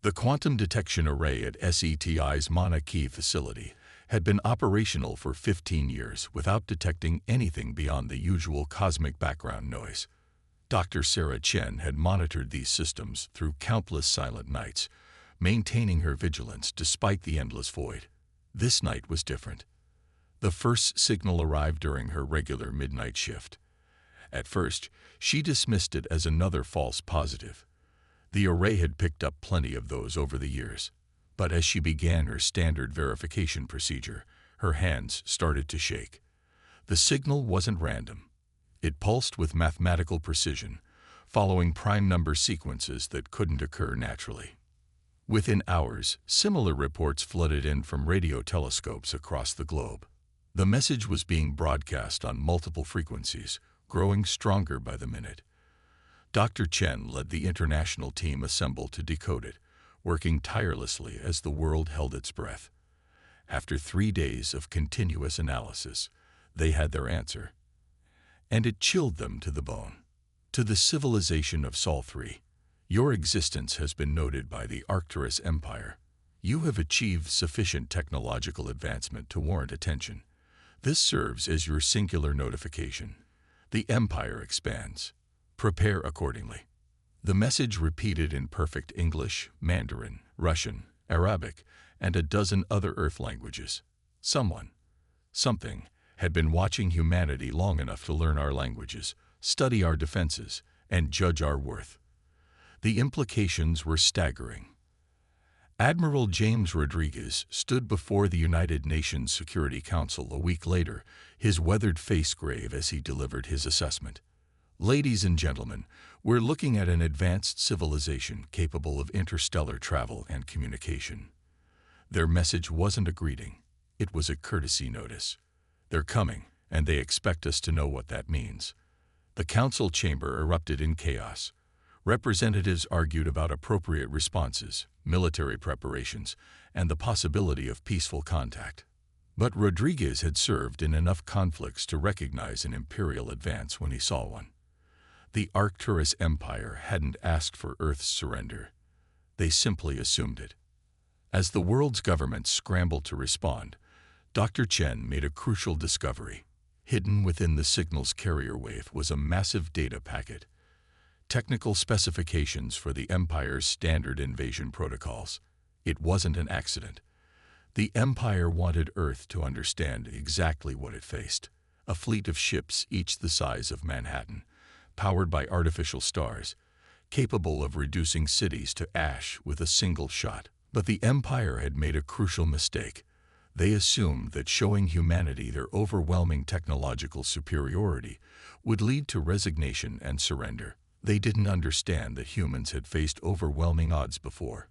The quantum detection array at SETI's Mauna Kea facility had been operational for 15 years without detecting anything beyond the usual cosmic background noise. Dr. Sarah Chen had monitored these systems through countless silent nights, maintaining her vigilance despite the endless void. This night was different. The first signal arrived during her regular midnight shift. At first, she dismissed it as another false positive. The array had picked up plenty of those over the years, but as she began her standard verification procedure, her hands started to shake. The signal wasn't random. It pulsed with mathematical precision, following prime number sequences that couldn't occur naturally. Within hours, similar reports flooded in from radio telescopes across the globe. The message was being broadcast on multiple frequencies, growing stronger by the minute. Dr. Chen led the international team assembled to decode it, working tirelessly as the world held its breath. After 3 days of continuous analysis, they had their answer. And it chilled them to the bone. To the civilization of Sol 3, your existence has been noted by the Arcturus Empire. You have achieved sufficient technological advancement to warrant attention. This serves as your singular notification. The Empire expands. Prepare accordingly. The message repeated in perfect English, Mandarin, Russian, Arabic, and a dozen other Earth languages. Someone, something, had been watching humanity long enough to learn our languages, study our defenses, and judge our worth. The implications were staggering. Admiral James Rodriguez stood before the United Nations Security Council a week later, his weathered face grave as he delivered his assessment. Ladies and gentlemen, we're looking at an advanced civilization capable of interstellar travel and communication. Their message wasn't a greeting. It was a courtesy notice. They're coming, and they expect us to know what that means. The council chamber erupted in chaos. Representatives argued about appropriate responses, military preparations, and the possibility of peaceful contact. But Rodriguez had served in enough conflicts to recognize an imperial advance when he saw one. The Arcturus Empire hadn't asked for Earth's surrender. They simply assumed it. As the world's governments scrambled to respond, Dr. Chen made a crucial discovery. Hidden within the signal's carrier wave was a massive data packet. Technical specifications for the Empire's standard invasion protocols. It wasn't an accident. The Empire wanted Earth to understand exactly what it faced. A fleet of ships each the size of Manhattan, powered by artificial stars, capable of reducing cities to ash with a single shot. But the Empire had made a crucial mistake. They assumed that showing humanity their overwhelming technological superiority would lead to resignation and surrender. They didn't understand that humans had faced overwhelming odds before.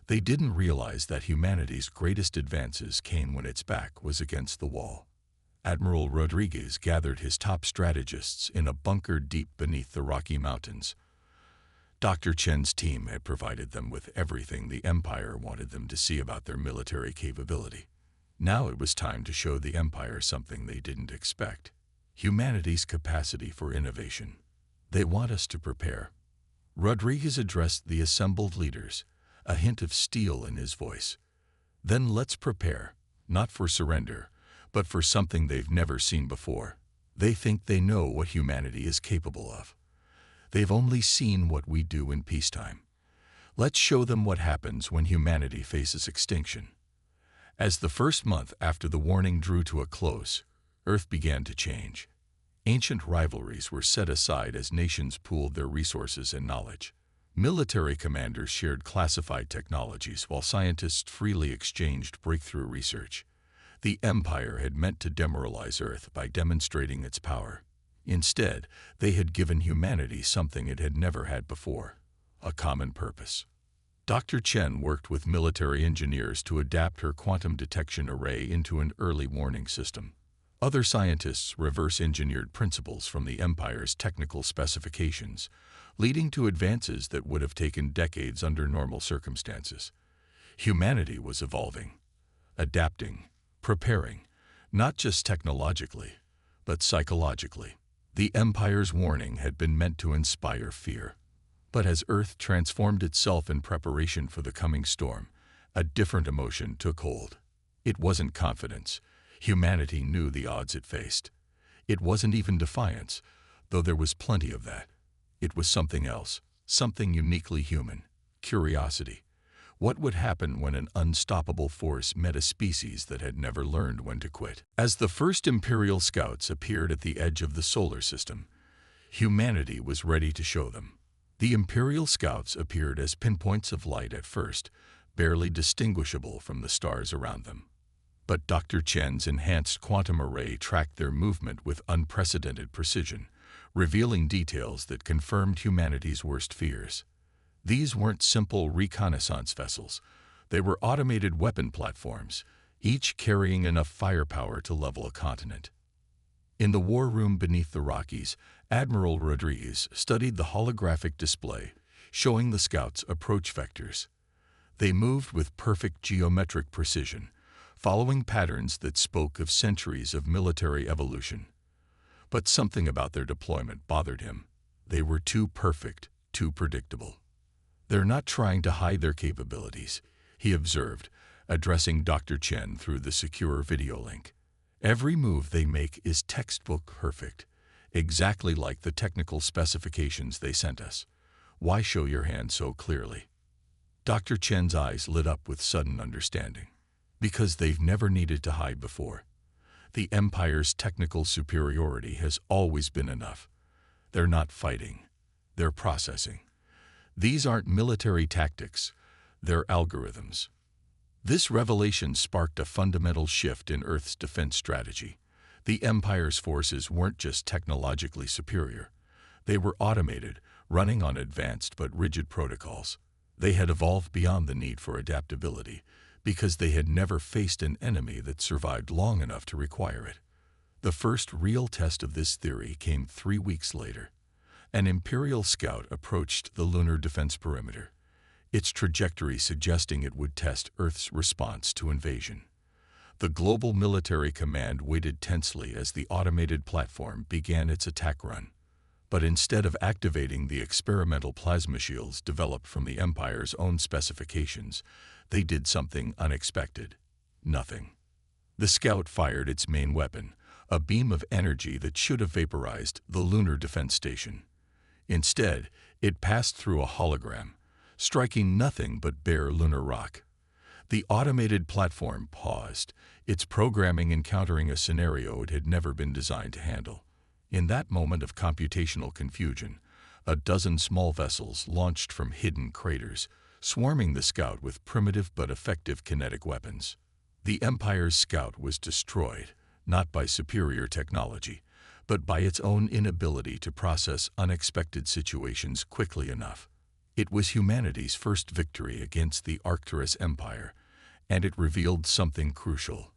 They didn't realize that humanity's greatest advances came when its back was against the wall. Admiral Rodriguez gathered his top strategists in a bunker deep beneath the Rocky Mountains. Dr. Chen's team had provided them with everything the Empire wanted them to see about their military capability. Now it was time to show the Empire something they didn't expect: humanity's capacity for innovation. They want us to prepare. Rodriguez addressed the assembled leaders, a hint of steel in his voice. Then let's prepare, not for surrender, but for something they've never seen before. They think they know what humanity is capable of. They've only seen what we do in peacetime. Let's show them what happens when humanity faces extinction. As the first month after the warning drew to a close, Earth began to change. Ancient rivalries were set aside as nations pooled their resources and knowledge. Military commanders shared classified technologies while scientists freely exchanged breakthrough research. The Empire had meant to demoralize Earth by demonstrating its power. Instead, they had given humanity something it had never had before: a common purpose. Dr. Chen worked with military engineers to adapt her quantum detection array into an early warning system. Other scientists reverse-engineered principles from the Empire's technical specifications, leading to advances that would have taken decades under normal circumstances. Humanity was evolving, adapting, preparing, not just technologically, but psychologically. The Empire's warning had been meant to inspire fear. But as Earth transformed itself in preparation for the coming storm, a different emotion took hold. It wasn't confidence. Humanity knew the odds it faced. It wasn't even defiance, though there was plenty of that. It was something else, something uniquely human: curiosity. What would happen when an unstoppable force met a species that had never learned when to quit? As the first Imperial scouts appeared at the edge of the solar system, humanity was ready to show them. The Imperial scouts appeared as pinpoints of light at first, barely distinguishable from the stars around them. But Dr. Chen's enhanced quantum array tracked their movement with unprecedented precision, revealing details that confirmed humanity's worst fears. These weren't simple reconnaissance vessels. They were automated weapon platforms, each carrying enough firepower to level a continent. In the war room beneath the Rockies, Admiral Rodriguez studied the holographic display, showing the scouts approach vectors. They moved with perfect geometric precision, following patterns that spoke of centuries of military evolution. But something about their deployment bothered him. They were too perfect, too predictable. "They're not trying to hide their capabilities," he observed, addressing Dr. Chen through the secure video link. "Every move they make is textbook perfect, exactly like the technical specifications they sent us. Why show your hand so clearly?" Dr. Chen's eyes lit up with sudden understanding. Because they've never needed to hide before. The Empire's technical superiority has always been enough. They're not fighting. They're processing. These aren't military tactics. They're algorithms. This revelation sparked a fundamental shift in Earth's defense strategy. The Empire's forces weren't just technologically superior. They were automated, running on advanced but rigid protocols. They had evolved beyond the need for adaptability, because they had never faced an enemy that survived long enough to require it. The first real test of this theory came 3 weeks later. An Imperial scout approached the lunar defense perimeter, its trajectory suggesting it would test Earth's response to invasion. The Global Military Command waited tensely as the automated platform began its attack run. But instead of activating the experimental plasma shields developed from the Empire's own specifications, they did something unexpected. Nothing. The scout fired its main weapon, a beam of energy that should have vaporized the lunar defense station. Instead, it passed through a hologram, striking nothing but bare lunar rock. The automated platform paused, its programming encountering a scenario it had never been designed to handle. In that moment of computational confusion, a dozen small vessels launched from hidden craters, swarming the scout with primitive but effective kinetic weapons. The Empire's scout was destroyed, not by superior technology, but by its own inability to process unexpected situations quickly enough. It was humanity's first victory against the Arcturus Empire, and it revealed something crucial.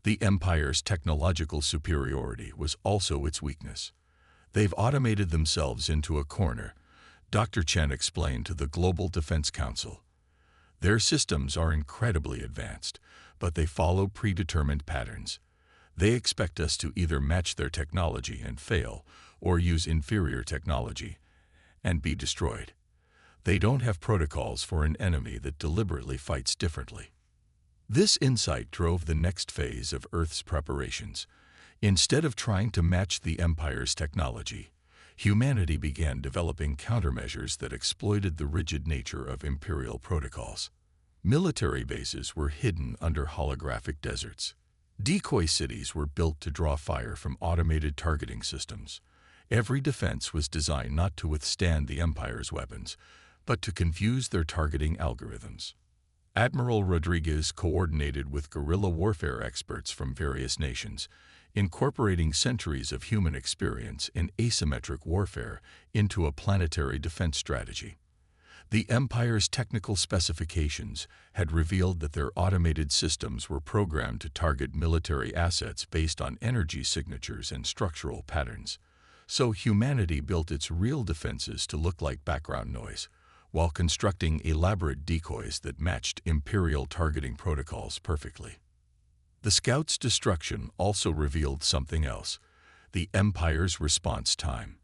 The Empire's technological superiority was also its weakness. "They've automated themselves into a corner," Dr. Chen explained to the Global Defense Council. "Their systems are incredibly advanced, but they follow predetermined patterns. They expect us to either match their technology and fail, or use inferior technology and be destroyed. They don't have protocols for an enemy that deliberately fights differently." This insight drove the next phase of Earth's preparations. Instead of trying to match the Empire's technology, humanity began developing countermeasures that exploited the rigid nature of Imperial protocols. Military bases were hidden under holographic deserts. Decoy cities were built to draw fire from automated targeting systems. Every defense was designed not to withstand the Empire's weapons, but to confuse their targeting algorithms. Admiral Rodriguez coordinated with guerrilla warfare experts from various nations, incorporating centuries of human experience in asymmetric warfare into a planetary defense strategy. The Empire's technical specifications had revealed that their automated systems were programmed to target military assets based on energy signatures and structural patterns. So humanity built its real defenses to look like background noise, while constructing elaborate decoys that matched Imperial targeting protocols perfectly. The Scouts' destruction also revealed something else: the Empire's response time.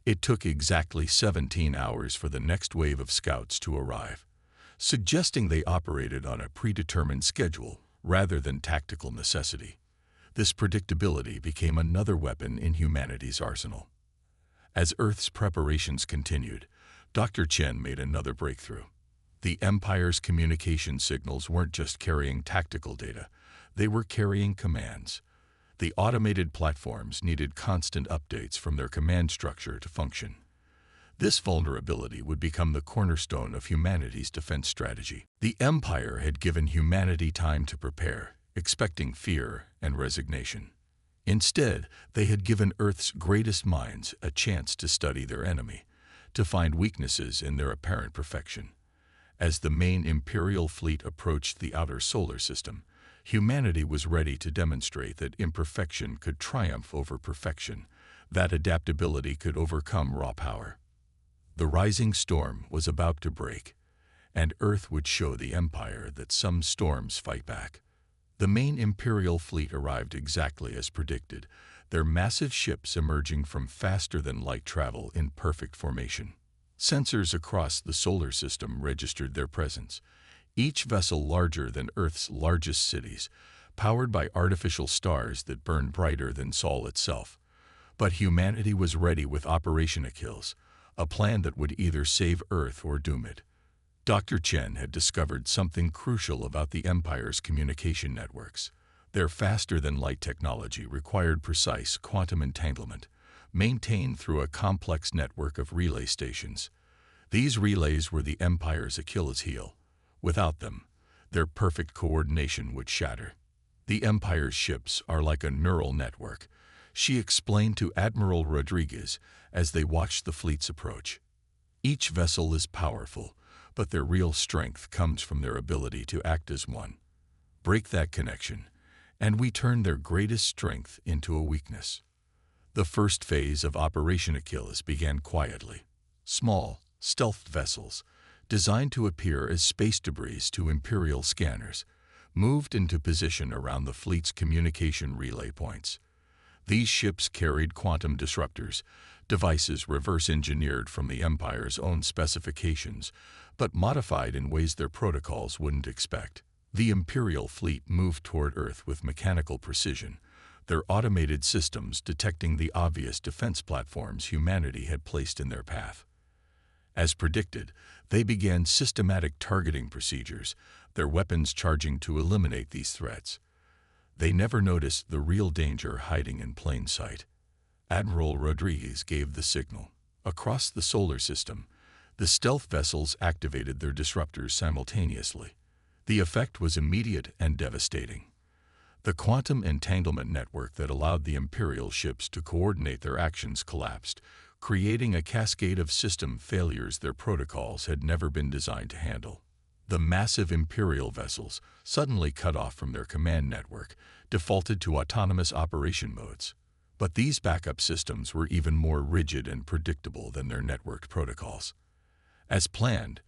It took exactly 17 hours for the next wave of scouts to arrive, suggesting they operated on a predetermined schedule rather than tactical necessity. This predictability became another weapon in humanity's arsenal. As Earth's preparations continued, Dr. Chen made another breakthrough. The Empire's communication signals weren't just carrying tactical data, they were carrying commands. The automated platforms needed constant updates from their command structure to function. This vulnerability would become the cornerstone of humanity's defense strategy. The Empire had given humanity time to prepare, expecting fear and resignation. Instead, they had given Earth's greatest minds a chance to study their enemy, to find weaknesses in their apparent perfection. As the main Imperial fleet approached the outer solar system, humanity was ready to demonstrate that imperfection could triumph over perfection, that adaptability could overcome raw power. The rising storm was about to break, and Earth would show the Empire that some storms fight back. The main Imperial fleet arrived exactly as predicted, their massive ships emerging from faster-than-light travel in perfect formation. Sensors across the solar system registered their presence, each vessel larger than Earth's largest cities, powered by artificial stars that burned brighter than Sol itself. But humanity was ready with Operation Achilles, a plan that would either save Earth or doom it. Dr. Chen had discovered something crucial about the Empire's communication networks. Their faster-than-light technology required precise quantum entanglement, maintained through a complex network of relay stations. These relays were the Empire's Achilles heel. Without them, their perfect coordination would shatter. The Empire's ships are like a neural network, she explained to Admiral Rodriguez as they watched the fleet's approach. Each vessel is powerful, but their real strength comes from their ability to act as one. Break that connection, and we turn their greatest strength into a weakness. The first phase of Operation Achilles began quietly. Small, stealth vessels, designed to appear as space debris to Imperial scanners, moved into position around the fleet's communication relay points. These ships carried quantum disruptors, devices reverse-engineered from the Empire's own specifications, but modified in ways their protocols wouldn't expect. The Imperial fleet moved toward Earth with mechanical precision, their automated systems detecting the obvious defense platforms humanity had placed in their path. As predicted, they began systematic targeting procedures, their weapons charging to eliminate these threats. They never noticed the real danger hiding in plain sight. Admiral Rodriguez gave the signal. Across the solar system, the stealth vessels activated their disruptors simultaneously. The effect was immediate and devastating. The quantum entanglement network that allowed the Imperial ships to coordinate their actions collapsed, creating a cascade of system failures their protocols had never been designed to handle. The massive Imperial vessels, suddenly cut off from their command network, defaulted to autonomous operation modes. But these backup systems were even more rigid and predictable than their networked protocols. As planned,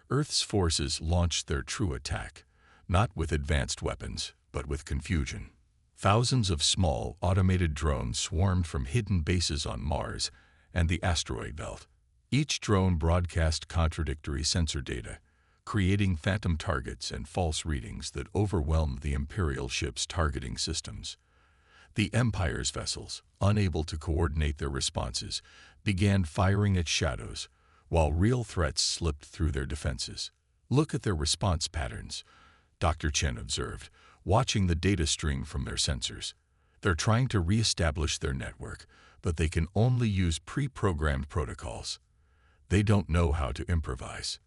Earth's forces launched their true attack, not with advanced weapons, but with confusion. Thousands of small, automated drones swarmed from hidden bases on Mars and the asteroid belt. Each drone broadcast contradictory sensor data, creating phantom targets and false readings that overwhelmed the Imperial ships' targeting systems. The Empire's vessels, unable to coordinate their responses, began firing at shadows, while real threats slipped through their defenses. "Look at their response patterns," Dr. Chen observed, watching the data stream from their sensors. "They're trying to re-establish their network, but they can only use pre-programmed protocols. They don't know how to improvise."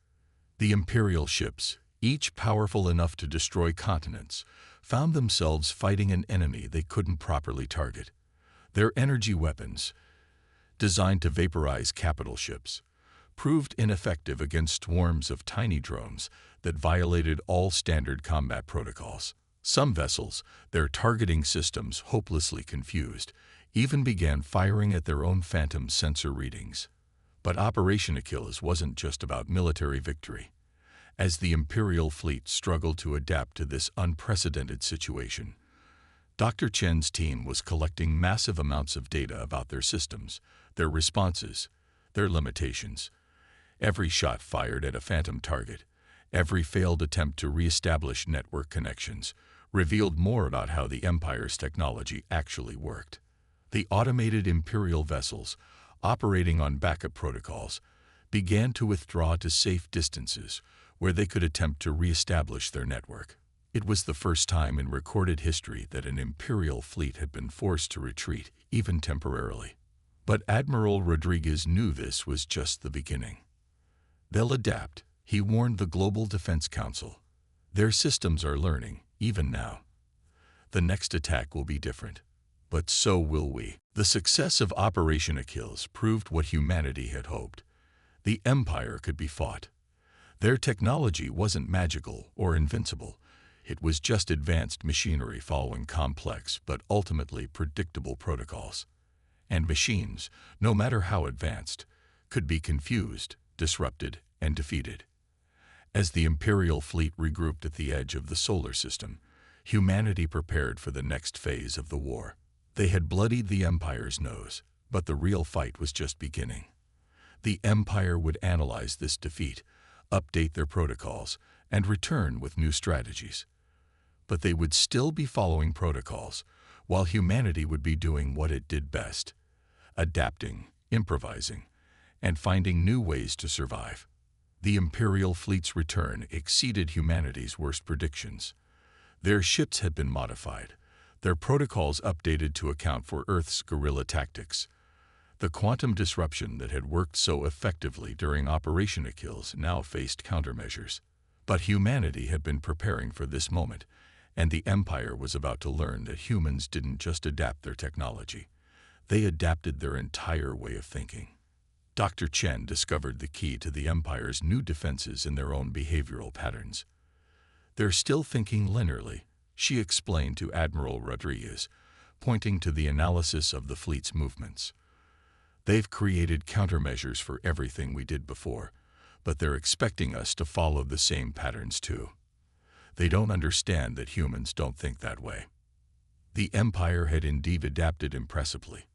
The Imperial ships, each powerful enough to destroy continents, found themselves fighting an enemy they couldn't properly target. Their energy weapons, designed to vaporize capital ships, proved ineffective against swarms of tiny drones that violated all standard combat protocols. Some vessels, their targeting systems hopelessly confused, even began firing at their own phantom sensor readings. But Operation Achilles wasn't just about military victory. As the Imperial fleet struggled to adapt to this unprecedented situation, Dr. Chen's team was collecting massive amounts of data about their systems, their responses, their limitations. Every shot fired at a phantom target, every failed attempt to re-establish network connections, revealed more about how the Empire's technology actually worked. The automated Imperial vessels, operating on backup protocols, began to withdraw to safe distances where they could attempt to re-establish their network. It was the first time in recorded history that an Imperial fleet had been forced to retreat, even temporarily. But Admiral Rodriguez knew this was just the beginning. They'll adapt, he warned the Global Defense Council. Their systems are learning, even now. The next attack will be different. But so will we. The success of Operation Achilles proved what humanity had hoped. The Empire could be fought. Their technology wasn't magical or invincible. It was just advanced machinery following complex but ultimately predictable protocols. And machines, no matter how advanced, could be confused, disrupted, and defeated. As the Imperial fleet regrouped at the edge of the solar system, humanity prepared for the next phase of the war. They had bloodied the Empire's nose, but the real fight was just beginning. The Empire would analyze this defeat, update their protocols, and return with new strategies. But they would still be following protocols, while humanity would be doing what it did best: adapting, improvising, and finding new ways to survive. The Imperial fleet's return exceeded humanity's worst predictions. Their ships had been modified, their protocols updated to account for Earth's guerrilla tactics. The quantum disruption that had worked so effectively during Operation Achilles now faced countermeasures. But humanity had been preparing for this moment, and the Empire was about to learn that humans didn't just adapt their technology. They adapted their entire way of thinking. Dr. Chen discovered the key to the Empire's new defenses in their own behavioral patterns. They're still thinking linearly, she explained to Admiral Rodriguez, pointing to the analysis of the fleet's movements. They've created countermeasures for everything we did before, but they're expecting us to follow the same patterns too. They don't understand that humans don't think that way. The Empire had indeed adapted impressively.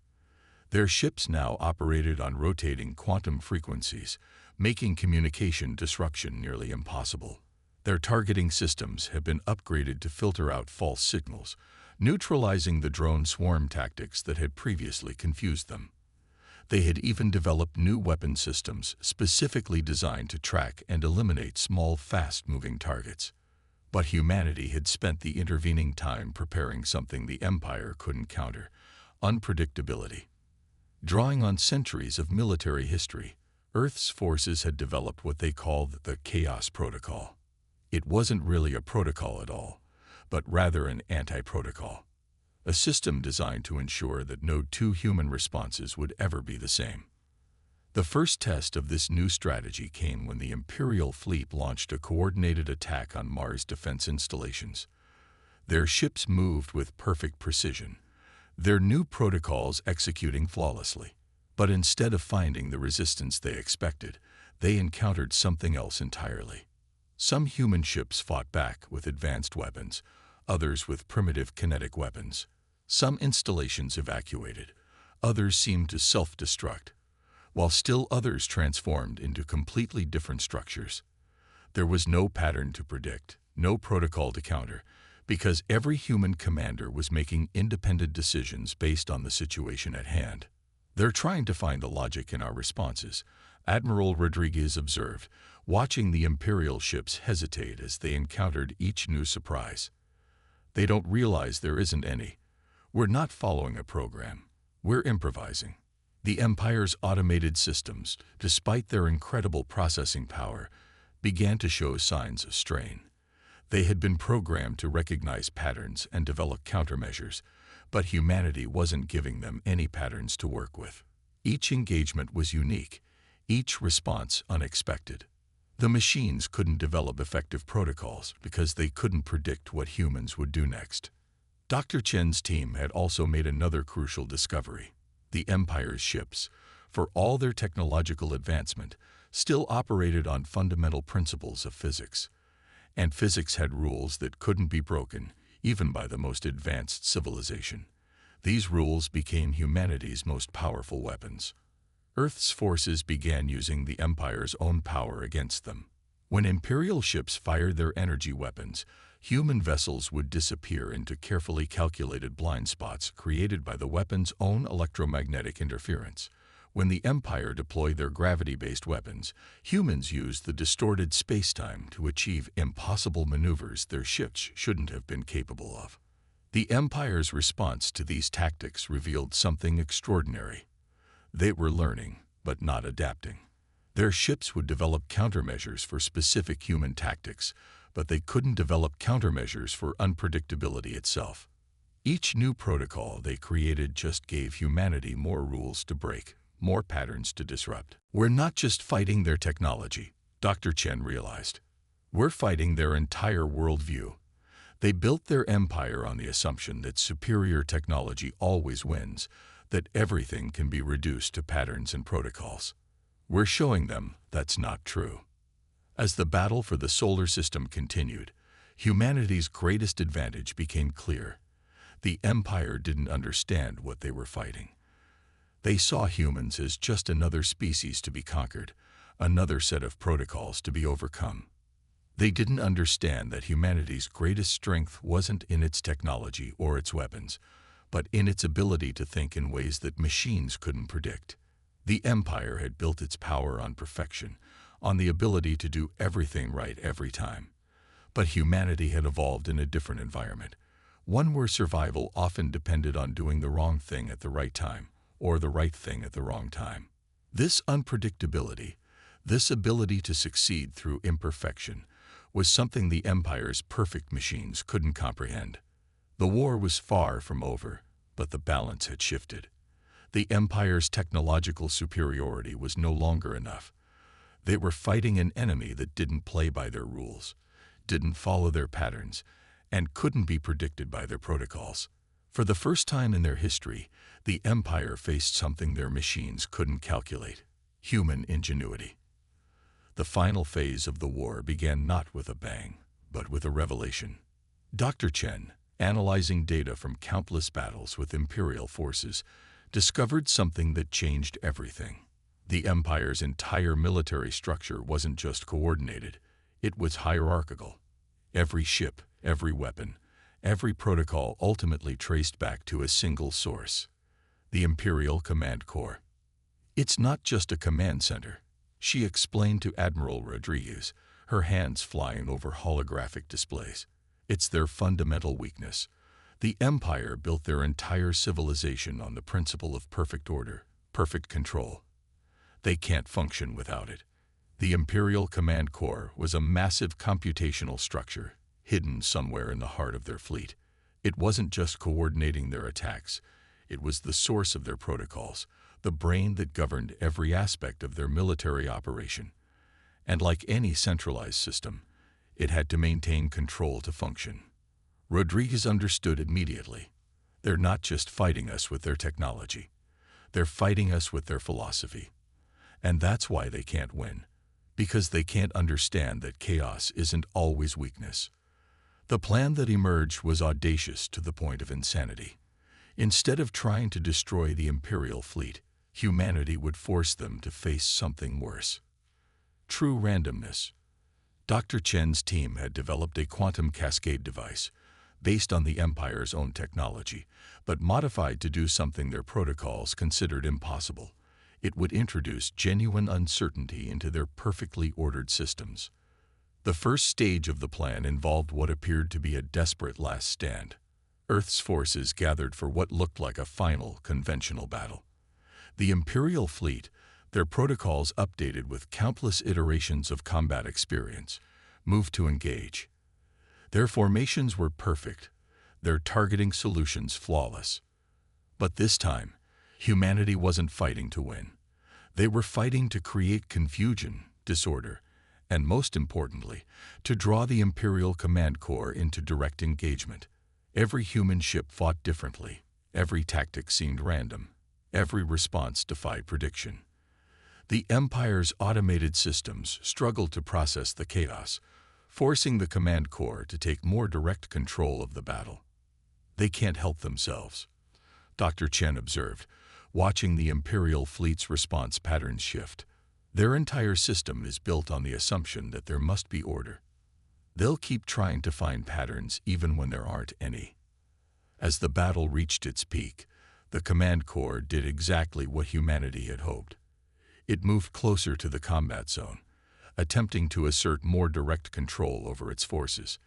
Their ships now operated on rotating quantum frequencies, making communication disruption nearly impossible. Their targeting systems have been upgraded to filter out false signals, neutralizing the drone swarm tactics that had previously confused them. They had even developed new weapon systems specifically designed to track and eliminate small, fast-moving targets. But humanity had spent the intervening time preparing something the Empire couldn't counter: unpredictability. Drawing on centuries of military history, Earth's forces had developed what they called the Chaos Protocol. It wasn't really a protocol at all, but rather an anti-protocol. A system designed to ensure that no two human responses would ever be the same. The first test of this new strategy came when the Imperial fleet launched a coordinated attack on Mars defense installations. Their ships moved with perfect precision, their new protocols executing flawlessly. But instead of finding the resistance they expected, they encountered something else entirely. Some human ships fought back with advanced weapons, others with primitive kinetic weapons. Some installations evacuated, others seemed to self-destruct, while still others transformed into completely different structures. There was no pattern to predict, no protocol to counter, because every human commander was making independent decisions based on the situation at hand. "They're trying to find the logic in our responses," Admiral Rodriguez observed, watching the Imperial ships hesitate as they encountered each new surprise. "They don't realize there isn't any. We're not following a program. We're improvising." The Empire's automated systems, despite their incredible processing power, began to show signs of strain. They had been programmed to recognize patterns and develop countermeasures, but humanity wasn't giving them any patterns to work with. Each engagement was unique, each response unexpected. The machines couldn't develop effective protocols because they couldn't predict what humans would do next. Dr. Chen's team had also made another crucial discovery. The Empire's ships, for all their technological advancement, still operated on fundamental principles of physics. And physics had rules that couldn't be broken, even by the most advanced civilization. These rules became humanity's most powerful weapons. Earth's forces began using the Empire's own power against them. When Imperial ships fired their energy weapons, human vessels would disappear into carefully calculated blind spots created by the weapon's own electromagnetic interference. When the Empire deployed their gravity-based weapons, humans used the distorted space-time to achieve impossible maneuvers their ships shouldn't have been capable of. The Empire's response to these tactics revealed something extraordinary. They were learning, but not adapting. Their ships would develop countermeasures for specific human tactics, but they couldn't develop countermeasures for unpredictability itself. Each new protocol they created just gave humanity more rules to break, more patterns to disrupt. We're not just fighting their technology, Dr. Chen realized. We're fighting their entire worldview. They built their empire on the assumption that superior technology always wins, that everything can be reduced to patterns and protocols. We're showing them that's not true. As the battle for the solar system continued, humanity's greatest advantage became clear. The Empire didn't understand what they were fighting. They saw humans as just another species to be conquered, another set of protocols to be overcome. They didn't understand that humanity's greatest strength wasn't in its technology or its weapons, but in its ability to think in ways that machines couldn't predict. The Empire had built its power on perfection, on the ability to do everything right every time. But humanity had evolved in a different environment, one where survival often depended on doing the wrong thing at the right time, or the right thing at the wrong time. This unpredictability, this ability to succeed through imperfection, was something the Empire's perfect machines couldn't comprehend. The war was far from over, but the balance had shifted. The Empire's technological superiority was no longer enough. They were fighting an enemy that didn't play by their rules, didn't follow their patterns, and couldn't be predicted by their protocols. For the first time in their history, the Empire faced something their machines couldn't calculate: human ingenuity. The final phase of the war began not with a bang, but with a revelation. Dr. Chen, analyzing data from countless battles with Imperial forces, discovered something that changed everything. The Empire's entire military structure wasn't just coordinated, it was hierarchical. Every ship, every weapon, every protocol ultimately traced back to a single source: the Imperial Command Corps. It's not just a command center, she explained to Admiral Rodriguez, her hands flying over holographic displays. It's their fundamental weakness. The Empire built their entire civilization on the principle of perfect order, perfect control. They can't function without it. The Imperial Command Corps was a massive computational structure, hidden somewhere in the heart of their fleet. It wasn't just coordinating their attacks, it was the source of their protocols, the brain that governed every aspect of their military operation. And like any centralized system, it had to maintain control to function. Rodriguez understood immediately. They're not just fighting us with their technology. They're fighting us with their philosophy. And that's why they can't win, because they can't understand that chaos isn't always weakness. The plan that emerged was audacious to the point of insanity. Instead of trying to destroy the Imperial fleet, humanity would force them to face something worse: true randomness. Dr. Chen's team had developed a quantum cascade device, based on the Empire's own technology, but modified to do something their protocols considered impossible. It would introduce genuine uncertainty into their perfectly ordered systems. The first stage of the plan involved what appeared to be a desperate last stand. Earth's forces gathered for what looked like a final, conventional battle. The Imperial fleet, their protocols updated with countless iterations of combat experience, moved to engage. Their formations were perfect, their targeting solutions flawless. But this time, humanity wasn't fighting to win. They were fighting to create confusion, disorder, and most importantly, to draw the Imperial Command Corps into direct engagement. Every human ship fought differently. Every tactic seemed random. Every response defied prediction. The Empire's automated systems struggled to process the chaos, forcing the Command Corps to take more direct control of the battle. They can't help themselves, Dr. Chen observed. watching the Imperial fleet's response patterns shift. Their entire system is built on the assumption that there must be order. They'll keep trying to find patterns even when there aren't any. As the battle reached its peak, the Command Corps did exactly what humanity had hoped. It moved closer to the combat zone, attempting to assert more direct control over its forces.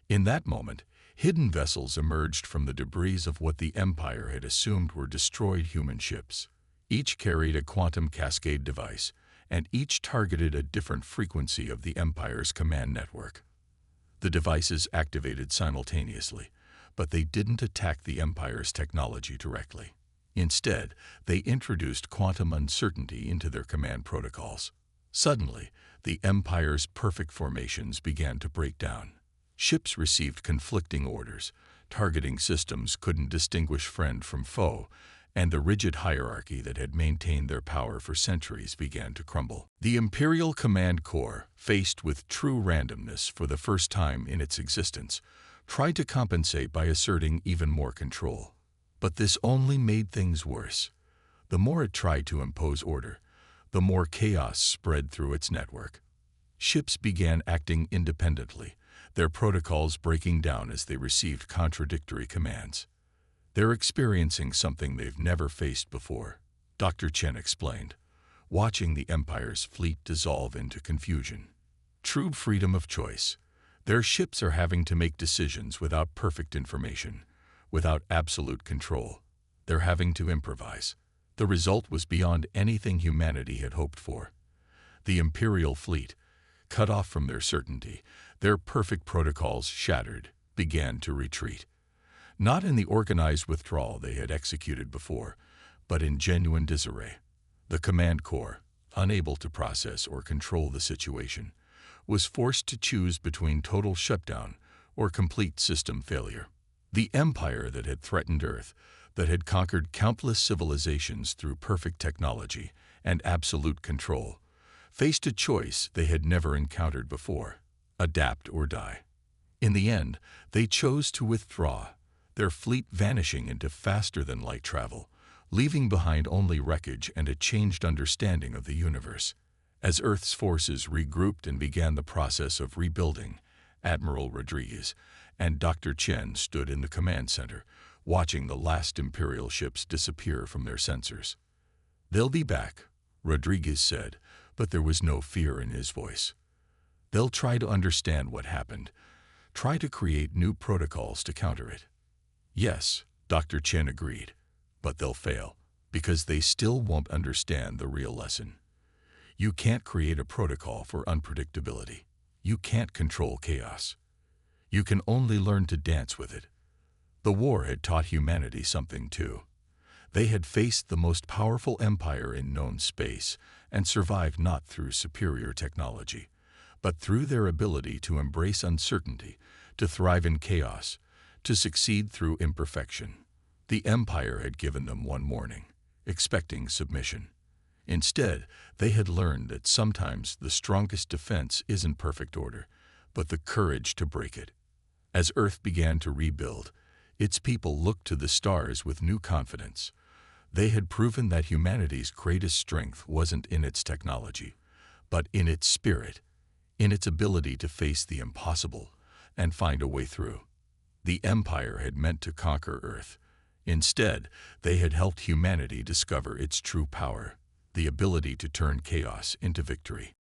In that moment, hidden vessels emerged from the debris of what the Empire had assumed were destroyed human ships. Each carried a quantum cascade device, and each targeted a different frequency of the Empire's command network. The devices activated simultaneously, but they didn't attack the Empire's technology directly. Instead, they introduced quantum uncertainty into their command protocols. Suddenly, the Empire's perfect formations began to break down. Ships received conflicting orders, targeting systems couldn't distinguish friend from foe, and the rigid hierarchy that had maintained their power for centuries began to crumble. The Imperial Command Corps, faced with true randomness for the first time in its existence, tried to compensate by asserting even more control. But this only made things worse. The more it tried to impose order, the more chaos spread through its network. Ships began acting independently, their protocols breaking down as they received contradictory commands. They're experiencing something they've never faced before, Dr. Chen explained, watching the Empire's fleet dissolve into confusion. True freedom of choice. Their ships are having to make decisions without perfect information, without absolute control. They're having to improvise. The result was beyond anything humanity had hoped for. The Imperial fleet, cut off from their certainty, their perfect protocols shattered, began to retreat. Not in the organized withdrawal they had executed before, but in genuine disarray. The Command Corps, unable to process or control the situation, was forced to choose between total shutdown or complete system failure. The empire that had threatened Earth, that had conquered countless civilizations through perfect technology and absolute control, faced a choice they had never encountered before: adapt or die. In the end, they chose to withdraw, their fleet vanishing into faster-than-light travel, leaving behind only wreckage and a changed understanding of the universe. As Earth's forces regrouped and began the process of rebuilding, Admiral Rodriguez and Dr. Chen stood in the command center, watching the last Imperial ships disappear from their sensors. "They'll be back," Rodriguez said, but there was no fear in his voice. "They'll try to understand what happened, try to create new protocols to counter it." "Yes," Dr. Chen agreed, "but they'll fail, because they still won't understand the real lesson. You can't create a protocol for unpredictability. You can't control chaos. You can only learn to dance with it." The war had taught humanity something too. They had faced the most powerful empire in known space and survived not through superior technology, but through their ability to embrace uncertainty, to thrive in chaos, to succeed through imperfection. The empire had given them one warning, expecting submission. Instead, they had learned that sometimes the strongest defense isn't perfect order, but the courage to break it. As Earth began to rebuild, its people looked to the stars with new confidence. They had proven that humanity's greatest strength wasn't in its technology, but in its spirit, in its ability to face the impossible and find a way through. The Empire had meant to conquer Earth. Instead, they had helped humanity discover its true power, the ability to turn chaos into victory.